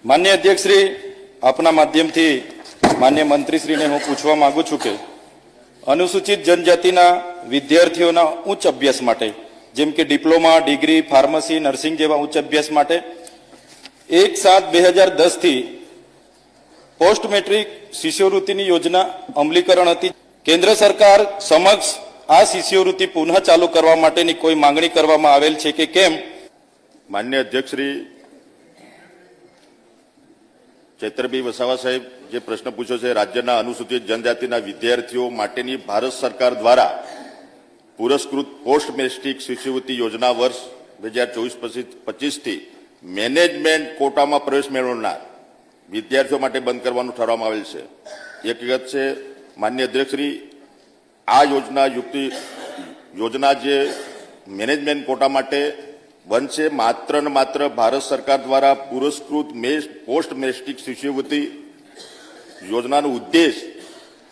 માન્ય અધ્યક્ષશ્રી, આપના માધ્યમથી માન્ય મંત્રીશ્રીને હું પૂછવા માંગુ છું કે અનુસૂચિત જનજાતિના વિદ્યાર્થીઓના ઉચ્ચ અભ્યાસ માટે જેમ કે ડિપ્લોમા, ડિગ્રી, ફાર્મસી, નર્સિંગ જેવા ઉચ્ચ અભ્યાસ માટે 1/7/2010 થી પોસ્ટ મેટ્રિક શિષ્યવૃત્તિની યોજના અમલીકરણ હતી। કેન્દ્ર સરકાર સમક્ષ આ શિષ્યવૃત્તિ પુનઃ ચાલુ કરવા માટેની કોઈ માંગણી કરવામાં આવેલ છે કે કેમ? માન્ય અધ્યક્ષશ્રી, ચૈત્રભાઈ વસાવા સાહેબ જે પ્રશ્ન પૂછ્યો છે, રાજ્યના અનુસૂચિત જનજાતિના વિદ્યાર્થીઓ માટેની ભારત સરકાર દ્વારા પુરસ્કૃત પોસ્ટ મેટ્રિક શિષ્યવૃત્તિ યોજના વર્ષ 2024-25 થી મેનેજમેન્ટ કોટામાં પ્રવેશ મેળવનાર વિદ્યાર્થીઓ માટે બંધ કરવાનું ઠરાવવામાં આવેલ છે। એક વિગત છે માન્ય અધ્યક્ષશ્રી, આ યોજના જે મેનેજમેન્ટ કોટા માટે બંધ છે, માત્ર ને માત્ર ભારત સરકાર દ્વારા પુરસ્કૃત પોસ્ટ મેટ્રિક શિષ્યવૃત્તિ યોજનાનો ઉદ્દેશ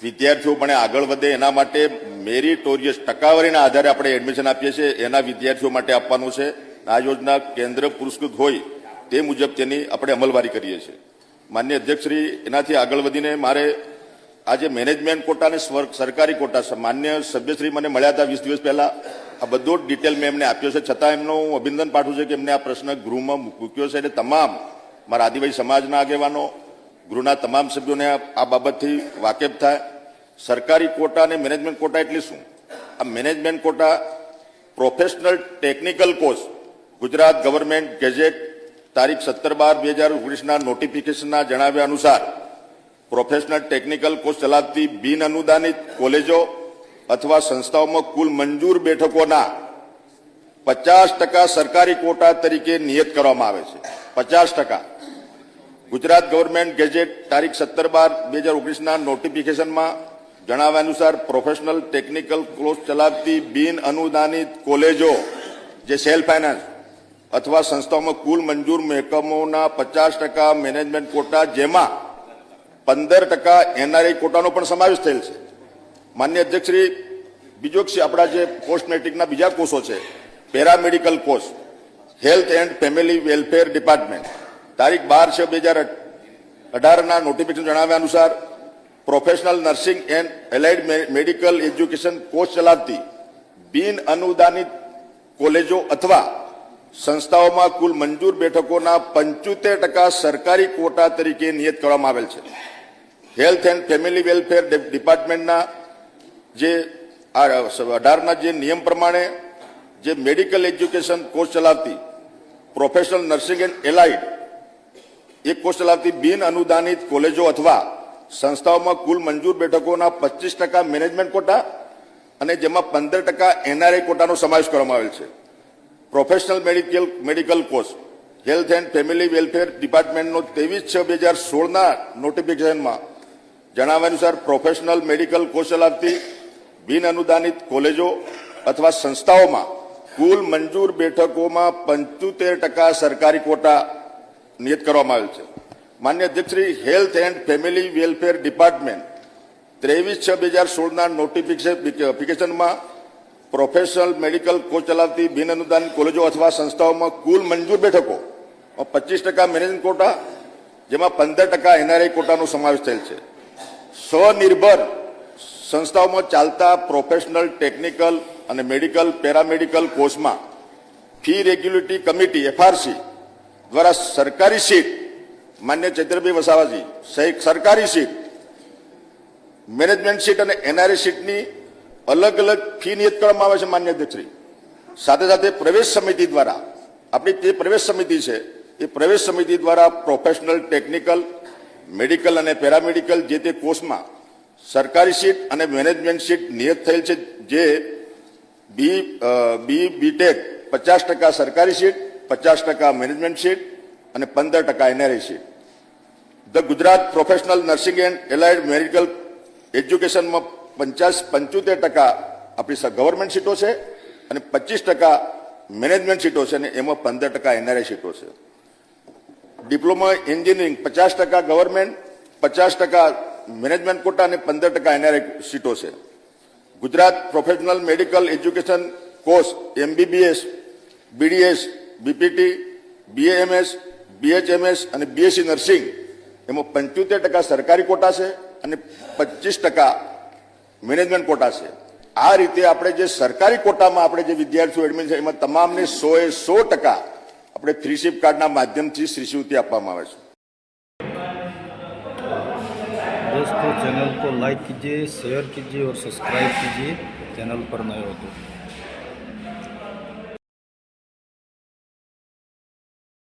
વિદ્યાર્થીઓ પણ આગળ વધે એના માટે મેરિટોરિયસ ટકાવારીના આધારે આપણે એડમિશન આપીએ છીએ એના વિદ્યાર્થીઓ માટે આપવાનું છે। આ યોજના કેન્દ્ર પુરસ્કૃત હોય તે મુજબ તેની આપણે અમલવારી કરીએ છીએ। માન્ય અધ્યક્ષશ્રી, એનાથી આગળ વધીને મારે આજે મેનેજમેન્ટ કોટા અને સરકારી કોટા માન્ય સભ્યશ્રી મને મળ્યા હતા 20 દિવસ પહેલા, આ બધો જ ડિટેલ મેં એમને આપ્યો છે, છતાં એમનો હું અભિનંદન પાઠવું છું કે એમને આ પ્રશ્ન ગૃહમાં મૂક્યો છે એટલે તમામ મારા આદિવાસી સમાજના આગેવાનો, ગૃહના તમામ સભ્યોને આ બાબતથી વાકેફ થાય। સરકારી કોટા અને મેનેજમેન્ટ કોટા એટલે શું? આ management quota professional technical course Gujarat government gazette તારીખ 17/12/2019ના નોટિફિકેશનના જણાવ્યા અનુસાર પ્રોફેશનલ ટેકનિકલ કોર્સ ચલાવતી બિન અનુદાનિત કોલેજો અથવા સંસ્થાઓમાં કુલ મંજૂર બેઠકોના 50% સરકારી કોટા તરીકે નિયત કરવામાં આવે છે। 50%। ગુજરાત ગવર્મેન્ટ ગેઝેટ તારીખ 17/12/2019ના નોટિફિકેશનમાં જણાવ્યા અનુસાર પ્રોફેશનલ ટેકનિકલ કોર્સ ચલાવતી બિન અનુદાનિત કોલેજો જે સેલ્ફ ફાઇનાન્સ અથવા સંસ્થાઓમાં કુલ મંજૂર એકમોના 50% મેનેજમેન્ટ કોટા, જેમાં 15% એનઆરઆઈ કોટાનો પણ સમાવેશ થયેલ છે। માન્ય અધ્યક્ષશ્રી, બીજો આપણા જે પોસ્ટ મેટ્રિકના બીજા કોર્સો છે, paramedical course, health and family welfare department તારીખ 12/6/2018ના નોટિફિકેશન જણાવ્યા અનુસાર professional nursing and allied medical education course ચલાવતી બિન અનુદાનિત કોલેજો અથવા સંસ્થાઓમાં કુલ મંજૂર બેઠકોના 75% સરકારી કોટા તરીકે નિયત કરવામાં આવેલ છે। હેલ્થ એન્ડ ફેમિલી વેલફેર ડિપાર્ટમેન્ટના જે 18ના જે નિયમ પ્રમાણે જે મેડિકલ એજ્યુકેશન કોર્સ ચલાવતી પ્રોફેશનલ નર્સિંગ એન્ડ એલાઇડ એક કોર્સ ચલાવતી બિન અનુદાનિત કોલેજો અથવા સંસ્થાઓમાં કુલ મંજૂર બેઠકોના 25% મેનેજમેન્ટ કોટા અને જેમાં 15% એનઆરઆઈ કોટાનો સમાવેશ કરવામાં આવેલ છે। Professional medical course health and family welfare ડિપાર્ટમેન્ટનો 23/6/2016ના નોટિફિકેશનમાં જણાવ્યા અનુસાર પ્રોફેશનલ મેડિકલ કોર્સ ચલાવતી બિન અનુદાનિત કોલેજો અથવા સંસ્થાઓમાં કુલ મંજૂર બેઠકોમાં 75% સરકારી કોટા નિયત કરવામાં આવેલ છે। માન્ય અધ્યક્ષશ્રી, health and family welfare department 23/6/2016ના નોટિફિકેશનમાં પ્રોફેશનલ મેડિકલ કોર્સ ચલાવતી બિન અનુદાનિત કોલેજો અથવા સંસ્થાઓમાં કુલ મંજૂર બેઠકો 25% મેનેજમેન્ટ કોટા, જેમાં 15% એનઆરઆઈ કોટાનો સમાવેશ થયેલ છે। સ્વનિર્ભર સંસ્થાઓમાં ચાલતા પ્રોફેશનલ ટેકનિકલ અને મેડિકલ પેરામેડિકલ કોર્સમાં ફી રેગ્યુલેટરી કમિટી એફઆરસી દ્વારા સરકારી સીટ, માન્ય ચૈત્રભાઈ વસાવાજી, સરકારી સીટ, મેનેજમેન્ટ સીટ અને એનઆરઆઈ સીટની અલગ અલગ ફી નિયત કરવામાં આવે છે। માન્ય અધ્યક્ષશ્રી, સાથે સાથે પ્રવેશ સમિતિ દ્વારા આપણી જે પ્રવેશ સમિતિ છે એ પ્રવેશ સમિતિ દ્વારા પ્રોફેશનલ ટેકનિકલ, મેડિકલ અને પેરામેડિકલ જે તે કોર્સમાં સરકારી સીટ અને મેનેજમેન્ટ સીટ નિયત થયેલ છે, જે બીટેક 50% સરકારી સીટ, 50% મેનેજમેન્ટ સીટ અને 15% NRI seat. The Gujarat professional nursing and allied medical એજ્યુકેશનમાં 75% આપણી ગવર્મેન્ટ સીટો છે અને 25% મેનેજમેન્ટ સીટો છે અને એમાં 15% એનઆરઆઈ સીટો છે। Diploma engineering 50% government, 50% management quota અને 15% એનઆરઆઈ સીટો છે। Gujarat professional medical education course MBBS, BDS, BPT, BAMS, BHMS અને BSc નર્સિંગ એમાં 75% સરકારી કોટા છે અને 25% મેનેજમેન્ટ કોટા છે. આ રીતે આપણે જે સરકારી કોટામાં આપણે જે વિદ્યાર્થીઓ એડમિટ છે એમાં તમામને 100% આપણે ફ્રીશીપ કાર્ડના માધ્યમથી શિષ્યવૃત્તિ આપવામાં આવે છે. दोस्तों चैनल को लाइक कीजिए, शेयर कीजिए और सब्सक्राइब कीजिए चैनल पर नए हो तो.